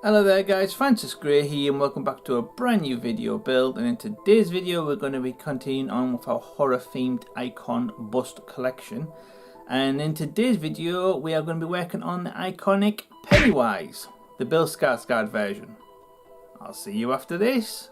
Hello there guys, Francis Gray here and welcome back to a brand new video build, and in today's video we're going to be continuing on with our horror themed icon bust collection. And in today's video we are going to be working on the iconic Pennywise, the Bill Skarsgård version. I'll see you after this.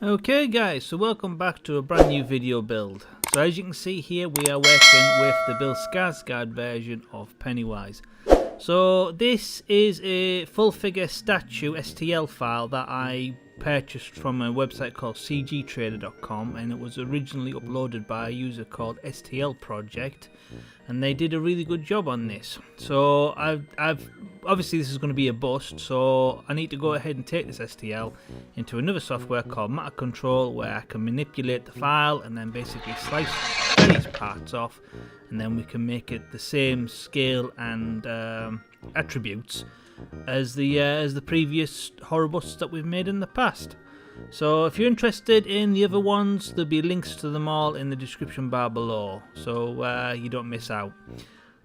Okay guys, so welcome back to a brand new video build. So as you can see here, we are working with the Bill Skarsgård version of Pennywise. So this is a full figure statue STL file that I purchased from a website called cgtrader.com, and it was originally uploaded by a user called STL Project, and they did a really good job on this. So I've obviously this is going to be a bust, so I need to go ahead and take this STL into another software called Matter Control, where I can manipulate the file and then basically slice these parts off, and then we can make it the same scale and attributes as the previous horror busts that we've made in the past. So if you're interested in the other ones, there'll be links to them all in the description bar below, so you don't miss out.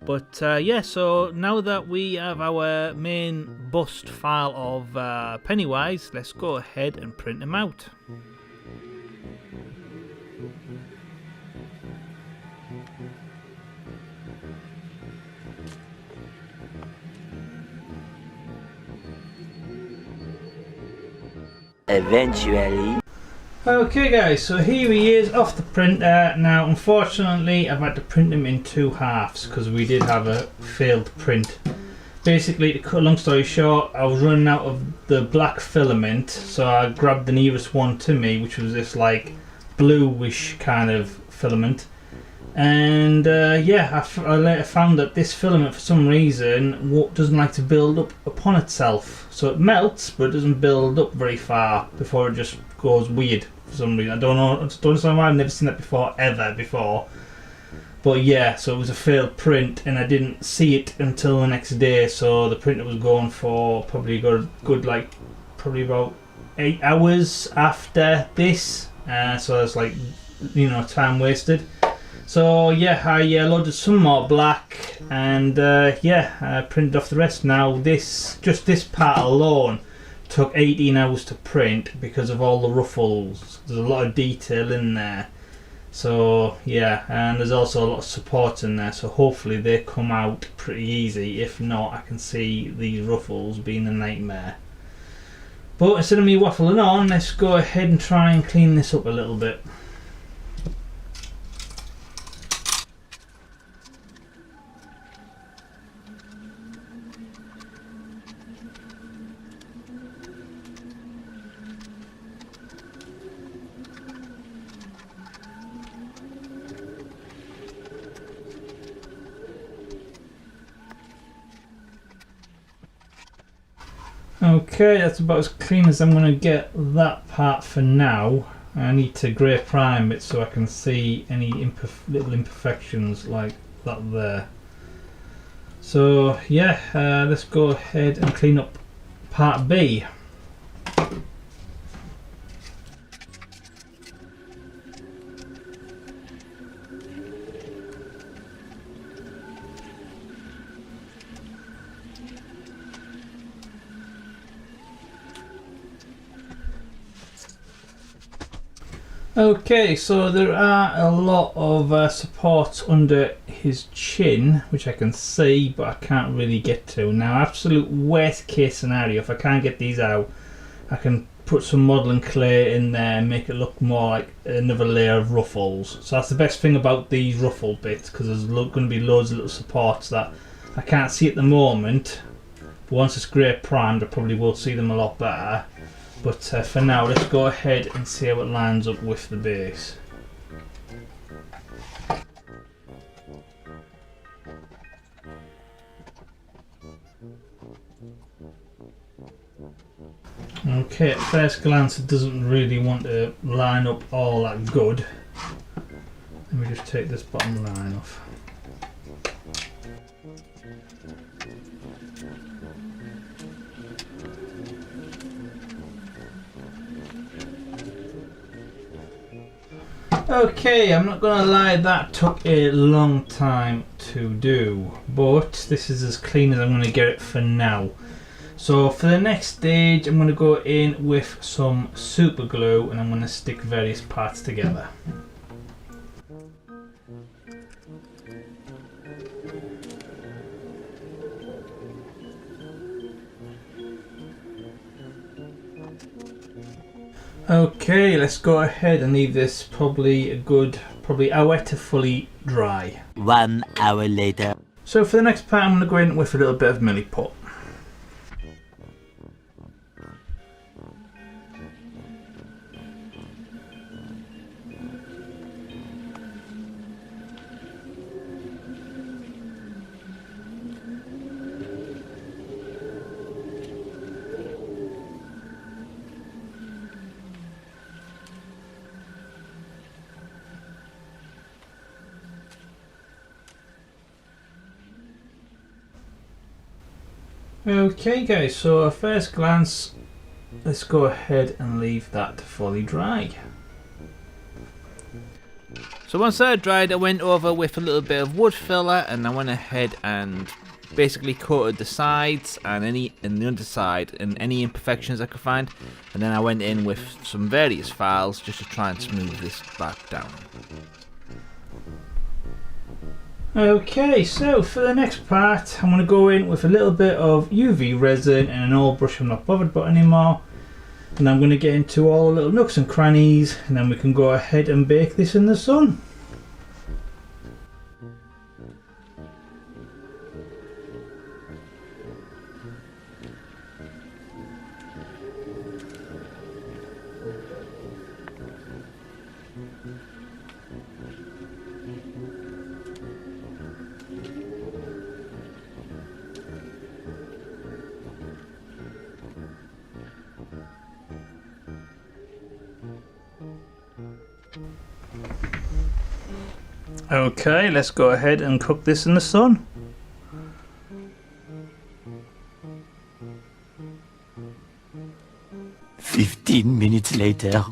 But yeah, so now that we have our main bust file of Pennywise, let's go ahead and print them out. Eventually. Okay guys, so here he is off the printer. Now unfortunately I've had to print him in two halves because we did have a failed print. Basically, to cut a long story short, I was running out of the black filament, so I grabbed the nearest one to me, which was this like bluish kind of filament. And yeah, I later found that this filament for some reason doesn't like to build up upon itself. So it melts, but it doesn't build up very far before it just goes weird for some reason. I don't understand why. I've never seen that before, ever before. But yeah, so it was a failed print, and I didn't see it until the next day. So the printer was going for probably good like probably about 8 hours after this. So it's like, you know, time wasted. So yeah, I loaded some more black, and yeah, I printed off the rest. Now just this part alone took 18 hours to print because of all the ruffles. There's a lot of detail in there. So yeah, and there's also a lot of support in there, so hopefully they come out pretty easy. If not, I can see these ruffles being a nightmare. But instead of me waffling on, let's go ahead and try and clean this up a little bit. Okay, that's about as clean as I'm going to get that part for now. I need to grey prime it so I can see any little imperfections like that there. So yeah, let's go ahead and clean up part B. Okay, so there are a lot of supports under his chin, which I can see, but I can't really get to. Now, absolute worst case scenario, if I can't get these out, I can put some modelling clay in there and make it look more like another layer of ruffles. So that's the best thing about these ruffle bits, because there's going to be loads of little supports that I can't see at the moment. But once it's grey primed, I probably will see them a lot better. But for now, let's go ahead and see how it lines up with the base. Okay, at first glance it doesn't really want to line up all that good. Let me just take this bottom line off. Okay, I'm not gonna lie, that took a long time to do, but this is as clean as I'm gonna get it for now. So for the next stage, I'm gonna go in with some super glue and I'm gonna stick various parts together. Okay, let's go ahead and leave this probably a good hour to fully dry. 1 hour later. So for the next part, I'm going to go in with a little bit of milliput. Okay guys, so at first glance, let's go ahead and leave that to fully dry. So once that had dried, I went over with a little bit of wood filler and I went ahead and basically coated the sides and the underside and any imperfections I could find, and then I went in with some various files just to try and smooth this back down. Okay, so for the next part, I'm going to go in with a little bit of UV resin and an old brush I'm not bothered about anymore, and I'm going to get into all the little nooks and crannies, and then we can go ahead and bake this in the sun. Okay, let's go ahead and cook this in the sun. "15 minutes later."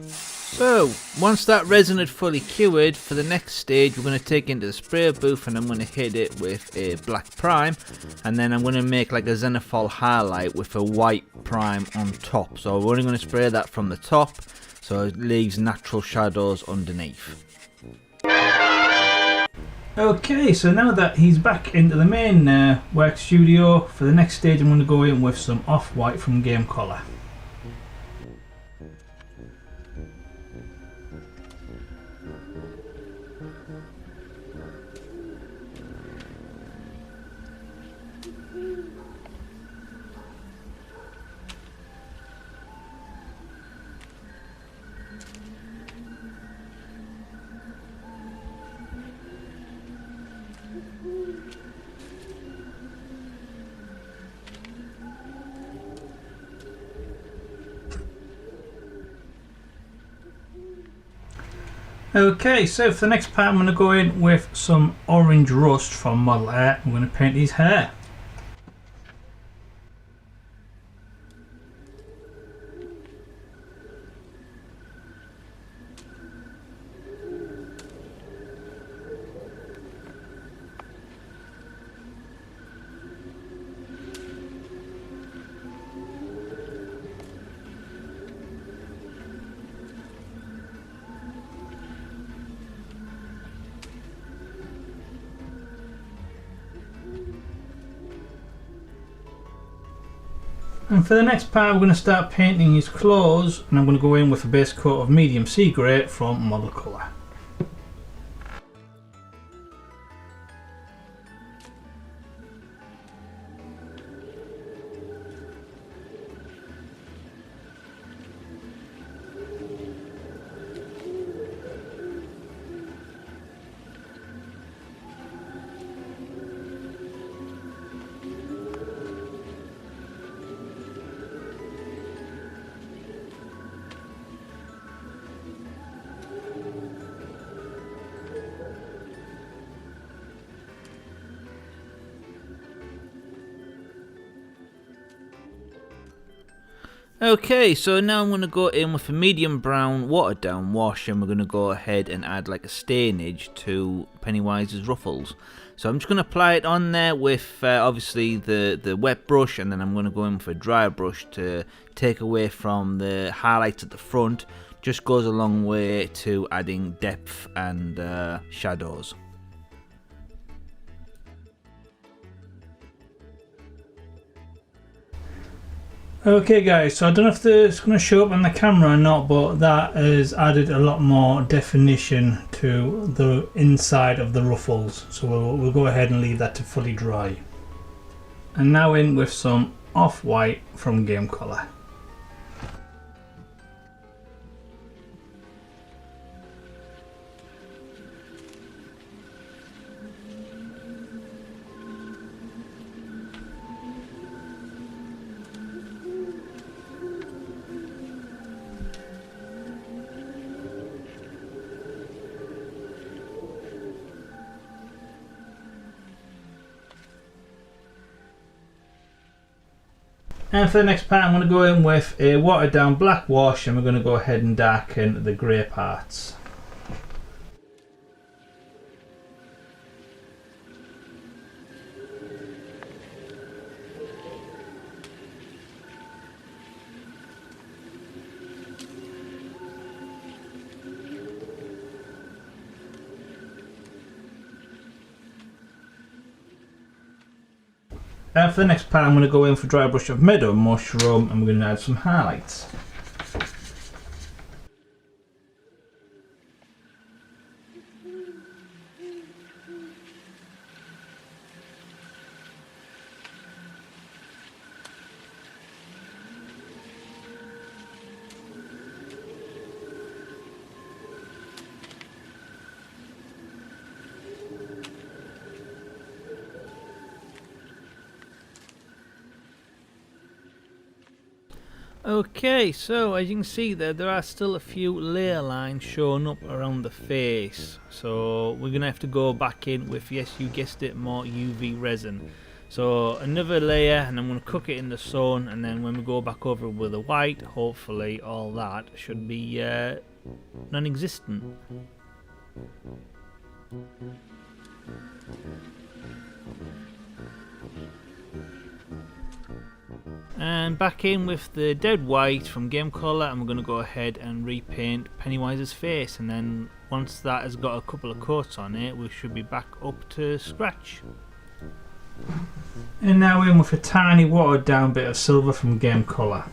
So once that resin had fully cured, for the next stage we're going to take it into the sprayer booth and I'm going to hit it with a black prime, and then I'm going to make like a zenithal highlight with a white prime on top. So we're only going to spray that from the top so it leaves natural shadows underneath. Okay, so now that he's back into the main work studio, for the next stage I'm going to go in with some off-white from Game Colour. Okay, so for the next part I'm going to go in with some orange rust from Model Air. I'm going to paint his hair. And for the next part we're going to start painting his clothes, and I'm going to go in with a base coat of medium sea grey from Model Colour. Okay, so now I'm going to go in with a medium brown watered down wash, and we're going to go ahead and add like a stainage to Pennywise's ruffles. So I'm just going to apply it on there with obviously the wet brush, and then I'm going to go in with a dry brush to take away from the highlights at the front. Just goes a long way to adding depth and shadows. Okay guys, so I don't know if it's going to show up on the camera or not, but that has added a lot more definition to the inside of the ruffles. So we'll go ahead and leave that to fully dry. And now in with some off-white from Game Colour. And for the next part, I'm going to go in with a watered down black wash, and we're going to go ahead and darken the grey parts. And for the next part, I'm going to go in for dry brush of meadow mushroom, and we're going to add some highlights. Okay, so as you can see there are still a few layer lines showing up around the face. So we're going to have to go back in with, yes you guessed it, more UV resin. So another layer, and I'm going to cook it in the sun, and then when we go back over with the white, hopefully all that should be non-existent. And back in with the dead white from Game Colour, and we're going to go ahead and repaint Pennywise's face, and then once that has got a couple of coats on it, we should be back up to scratch. And now in with a tiny watered down bit of silver from Game Colour.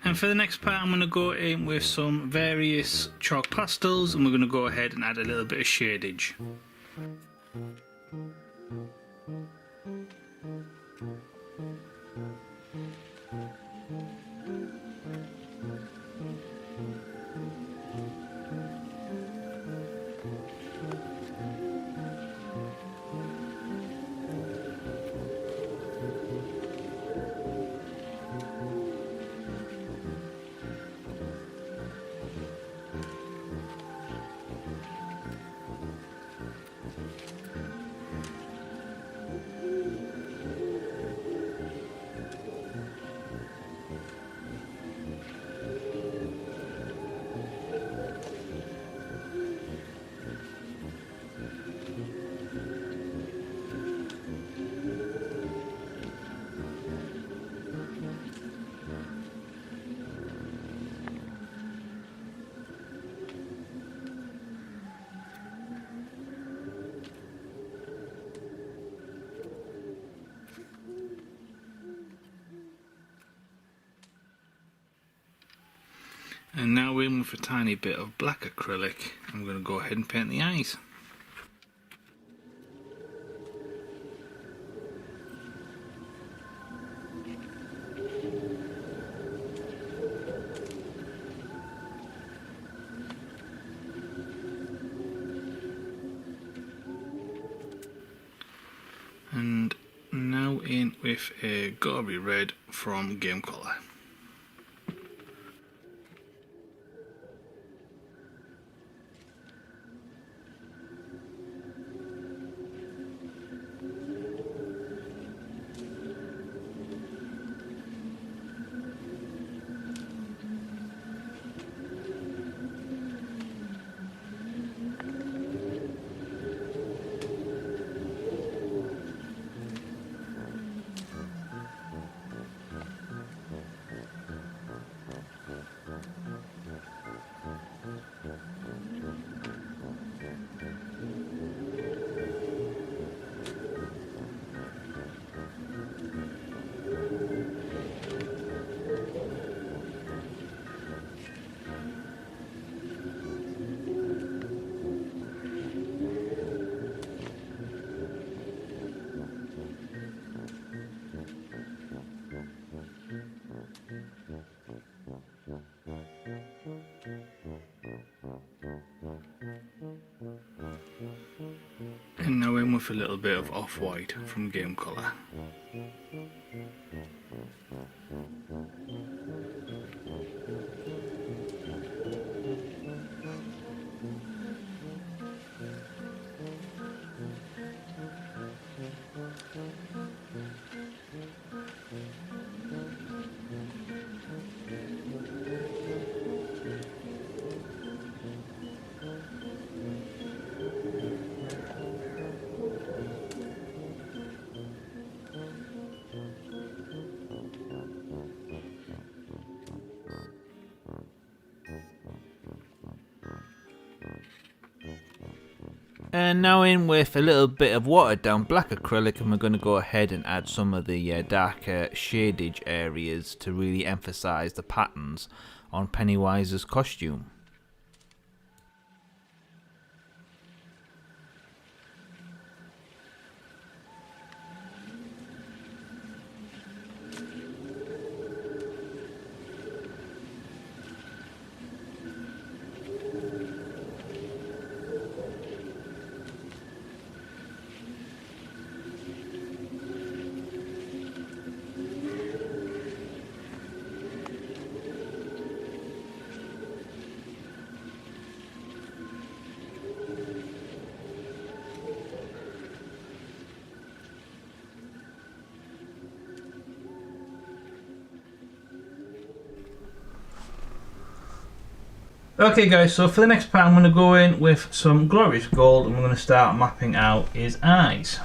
And for the next part, I'm going to go in with some various chalk pastels, and we're going to go ahead and add a little bit of shadage. And now we're in with a tiny bit of black acrylic. I'm going to go ahead and paint the eyes. And now in with a gory red from Game Colour. And now in with a little bit of off-white from Game Colour. And now in with a little bit of watered down black acrylic, and we're going to go ahead and add some of the darker shadage areas to really emphasise the patterns on Pennywise's costume. Okay guys, so for the next part I'm going to go in with some glorious gold and we're going to start mapping out his eyes.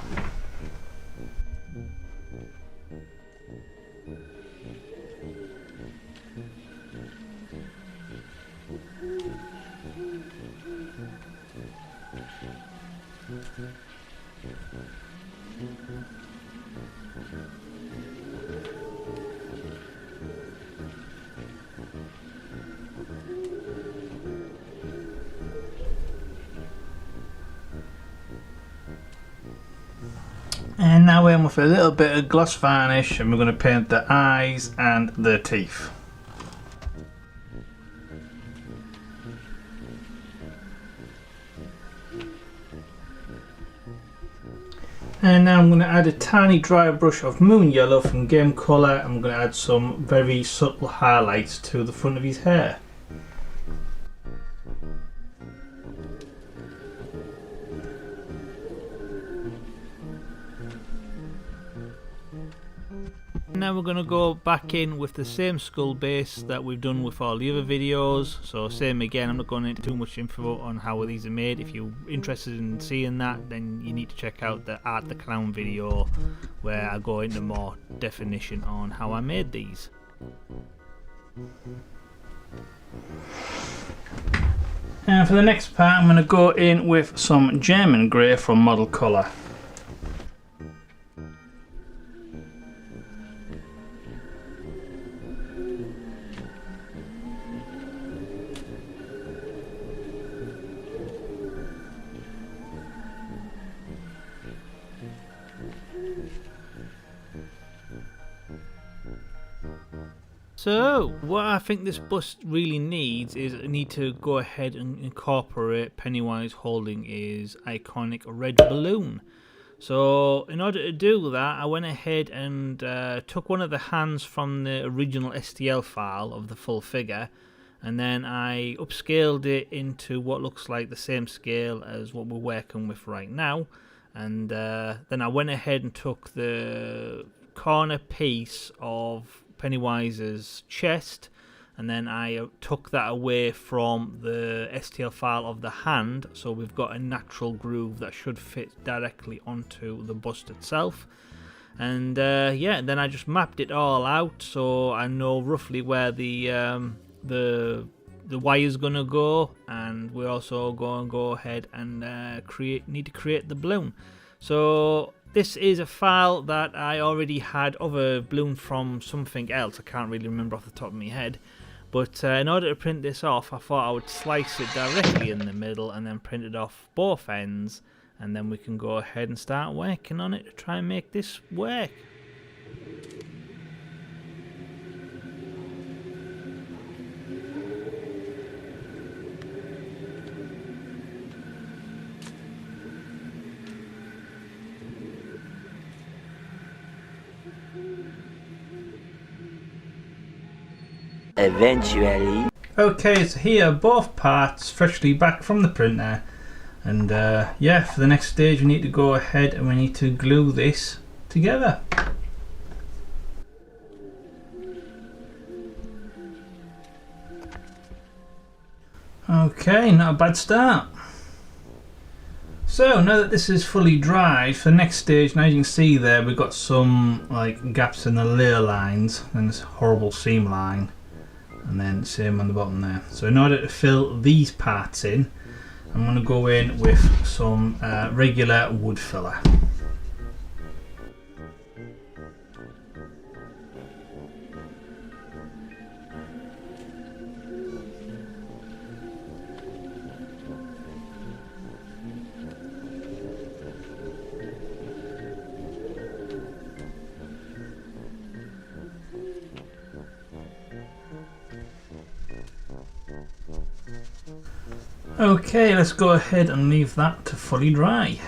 And now we're in with a little bit of gloss varnish and we're going to paint the eyes and the teeth. And now I'm going to add a tiny dry brush of moon yellow from Game Colour and I'm going to add some very subtle highlights to the front of his hair. Now we're going to go back in with the same skull base that we've done with all the other videos. So same again, I'm not going into too much info on how these are made. If you're interested in seeing that, then you need to check out the Art the Clown video where I go into more definition on how I made these. And for the next part I'm going to go in with some German grey from Model Colour. So, what I think this bust really needs is I need to go ahead and incorporate Pennywise holding his iconic red balloon. So, in order to do that, I went ahead and took one of the hands from the original STL file of the full figure, and then I upscaled it into what looks like the same scale as what we're working with right now. And then I went ahead and took the corner piece of Pennywise's chest, and then I took that away from the STL file of the hand, so we've got a natural groove that should fit directly onto the bust itself. And yeah, then I just mapped it all out so I know roughly where the wire's gonna go, and we're also going to go ahead and need to create the balloon. So this is a file that I already had other balloon from something else. I can't really remember off the top of my head. But in order to print this off, I thought I would slice it directly in the middle and then print it off both ends. And then we can go ahead and start working on it to try and make this work. Eventually. Okay, so here are both parts freshly back from the printer, and yeah, for the next stage we need to go ahead and we need to glue this together. Okay, not a bad start. So now that this is fully dried, for the next stage, now you can see there we've got some like gaps in the layer lines and this horrible seam line, and then same on the bottom there. So in order to fill these parts in, I'm going to go in with some regular wood filler. Okay, let's go ahead and leave that to fully dry.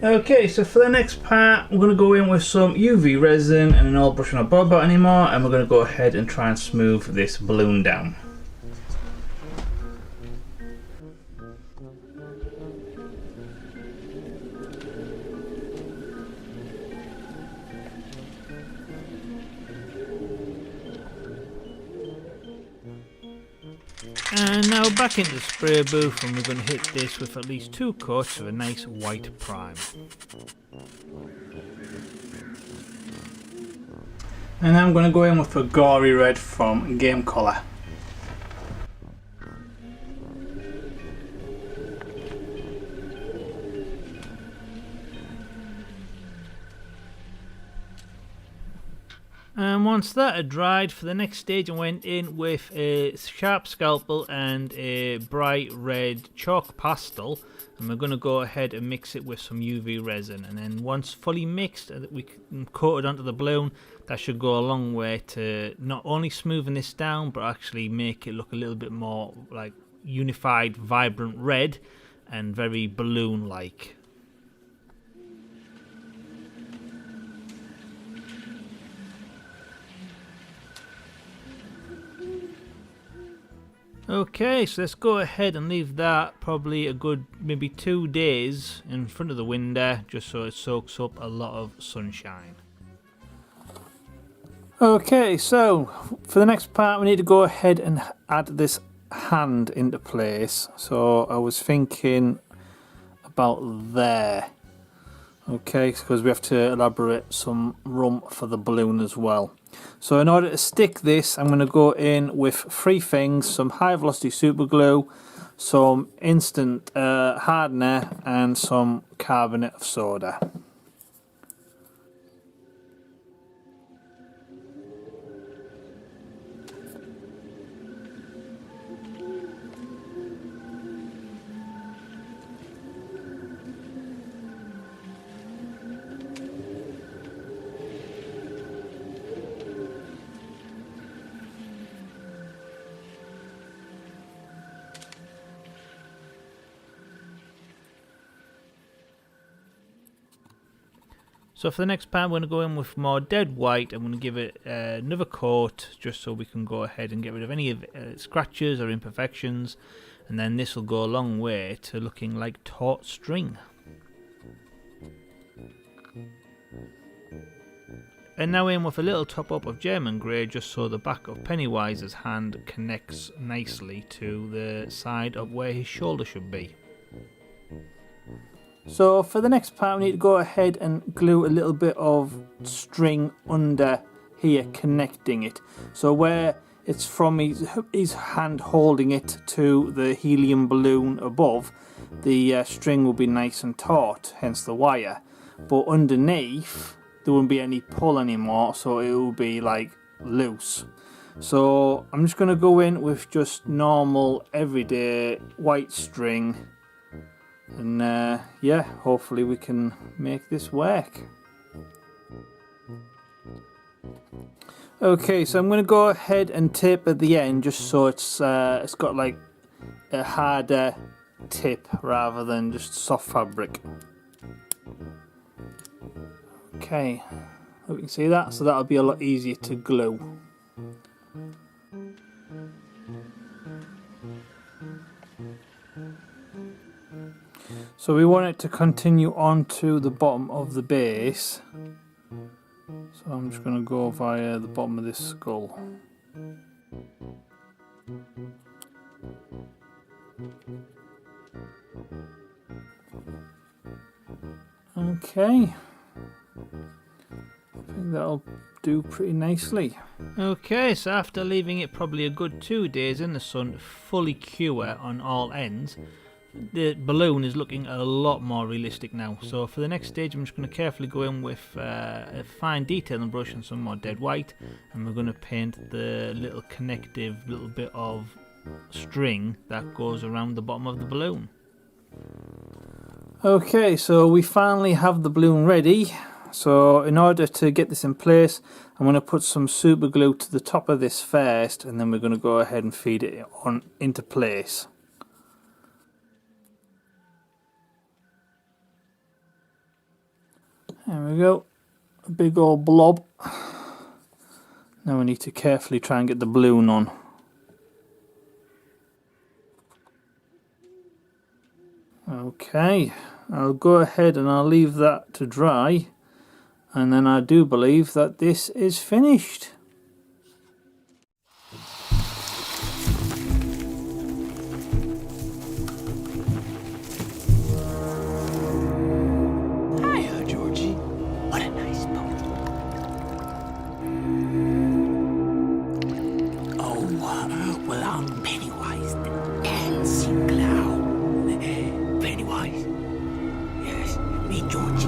Okay, so for the next part, we're going to go in with some UV resin and an old brush on a bob out anymore, and we're going to go ahead and try and smooth this balloon down. And now back into the spray booth, and we're going to hit this with at least 2 coats of a nice white prime. And I'm going to go in with a gory red from Game Colour. And once that had dried, for the next stage I went in with a sharp scalpel and a bright red chalk pastel, and we're going to go ahead and mix it with some UV resin, and then once fully mixed we can coat it onto the balloon. That should go a long way to not only smoothing this down but actually make it look a little bit more like unified, vibrant red and very balloon like. Okay, so let's go ahead and leave that probably a good maybe 2 days in front of the window, just so it soaks up a lot of sunshine. Okay, so for the next part we need to go ahead and add this hand into place. So I was thinking about there. Okay, because we have to elaborate some rum for the balloon as well. So in order to stick this, I'm going to go in with 3 things: some high velocity super glue, some instant hardener, and some carbonate of soda. So for the next part, I'm going to go in with more dead white. I'm going to give it another coat just so we can go ahead and get rid of any scratches or imperfections, and then this will go a long way to looking like taut string. And now in with a little top up of German grey just so the back of Pennywise's hand connects nicely to the side of where his shoulder should be. So for the next part we need to go ahead and glue a little bit of string under here connecting it. So where it's from his hand holding it to the helium balloon above, the string will be nice and taut, hence the wire. But underneath there won't be any pull anymore, so it will be like loose. So I'm just going to go in with just normal everyday white string. And yeah, hopefully we can make this work. Okay, so I'm going to go ahead and tape at the end just so it's got like a harder tip rather than just soft fabric. Okay, Hope you can see that, so that'll be a lot easier to glue. So we want it to continue on to the bottom of the base. So I'm just going to go via the bottom of this skull. Okay. I think that'll do pretty nicely. Okay, so after leaving it probably a good 2 days in the sun to fully cure on all ends, the balloon is looking a lot more realistic now. So for the next stage I'm just going to carefully go in with a fine detailing brush and some more dead white, and we're going to paint the little connective little bit of string that goes around the bottom of the balloon. Okay, so we finally have the balloon ready. So in order to get this in place, I'm going to put some super glue to the top of this first, and then we're going to go ahead and feed it on into place. There we go, a big old blob. Now we need to carefully try and get the balloon on. Okay, I'll go ahead and I'll leave that to dry, and then I do believe that this is finished. Hiya, Georgie. What a nice boat. Oh, well, I'm Pennywise, the dancing clown. Pennywise? Yes, meet Georgie.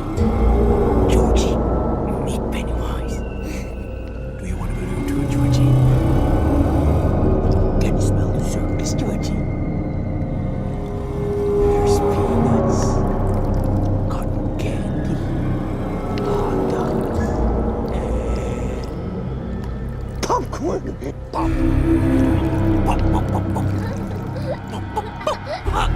Georgie, meet Pennywise. Do you want a balloon too, Georgie? Can you smell the circus, Georgie? There's peanuts, cotton candy, hot dogs, and popcorn. Pop. Pop, pop, pop, pop. Pop, pop, pop.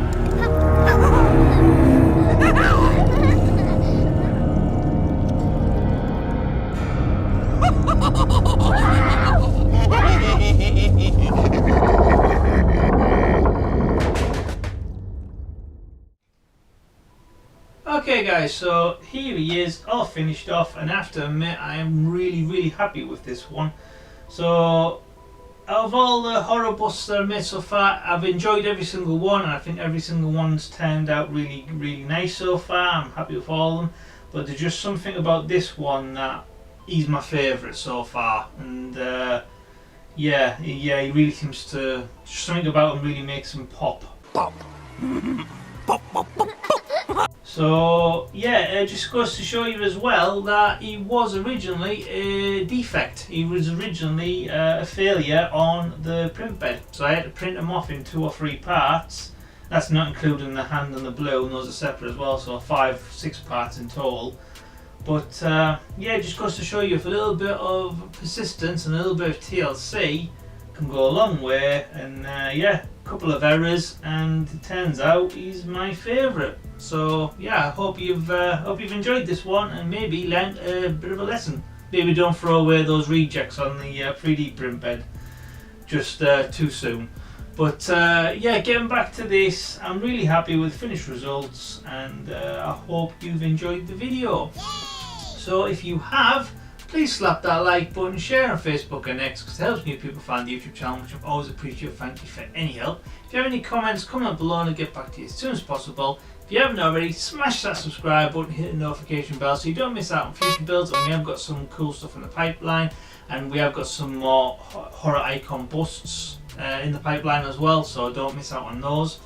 Okay guys, so here he is, all finished off, and I have to admit I am really happy with this one. So out of all the horror busts that I've made so far, I've enjoyed every single one, and I think every single one's turned out really nice so far. I'm happy with all of them, but there's just something about this one that is my favourite so far, and yeah, he really seems to, just something about him really makes him pop. Pop. Pop, pop, pop, pop. So yeah, it just goes to show you as well that he was originally a defect. He was originally a failure on the print bed. So I had to print him off in 2 or 3 parts. That's not including the hand and the balloon, those are separate as well, so 5-6 parts in total. But yeah, it just goes to show you if a little bit of persistence and a little bit of TLC can go a long way, and yeah, a couple of errors and it turns out he's my favourite. So yeah, I hope you've enjoyed this one and maybe learned a bit of a lesson. Maybe don't throw away those rejects on the 3D print bed just too soon. But yeah, getting back to this, I'm really happy with the finished results, and I hope you've enjoyed the video. So if you have, please slap that like button, share on Facebook and X, because it helps new people find the YouTube channel, which I've always appreciated. Thank you for any help. If you have any comments, comment below and I'll get back to you as soon as possible. If you haven't already, smash that subscribe button, hit the notification bell so you don't miss out on future builds. And we have got some cool stuff in the pipeline, and we have got some more horror icon busts in the pipeline as well, so don't miss out on those.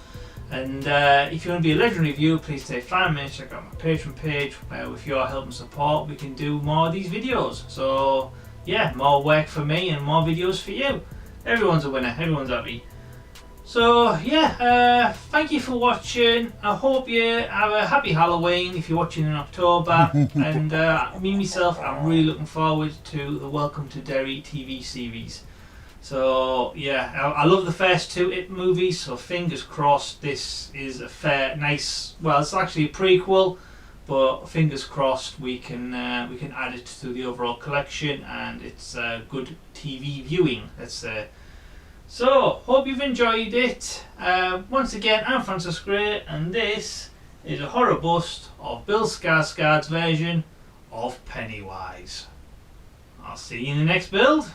And if you want to be a legendary viewer, please take 5 minutes, check out my Patreon page, where with your help and support we can do more of these videos. So yeah, more work for me and more videos for you. Everyone's a winner, everyone's happy. So yeah, thank you for watching. I hope you have a happy Halloween if you're watching in October. And me myself, I'm really looking forward to the Welcome to Derry TV series. So yeah, I love the first 2 It movies, so fingers crossed this is a fair, nice, well, it's actually a prequel, but fingers crossed we can add it to the overall collection, and it's good TV viewing, let's say. So hope you've enjoyed it. Once again, I'm Francis Gray, and this is a horror bust of Bill Skarsgård's version of Pennywise. I'll see you in the next build.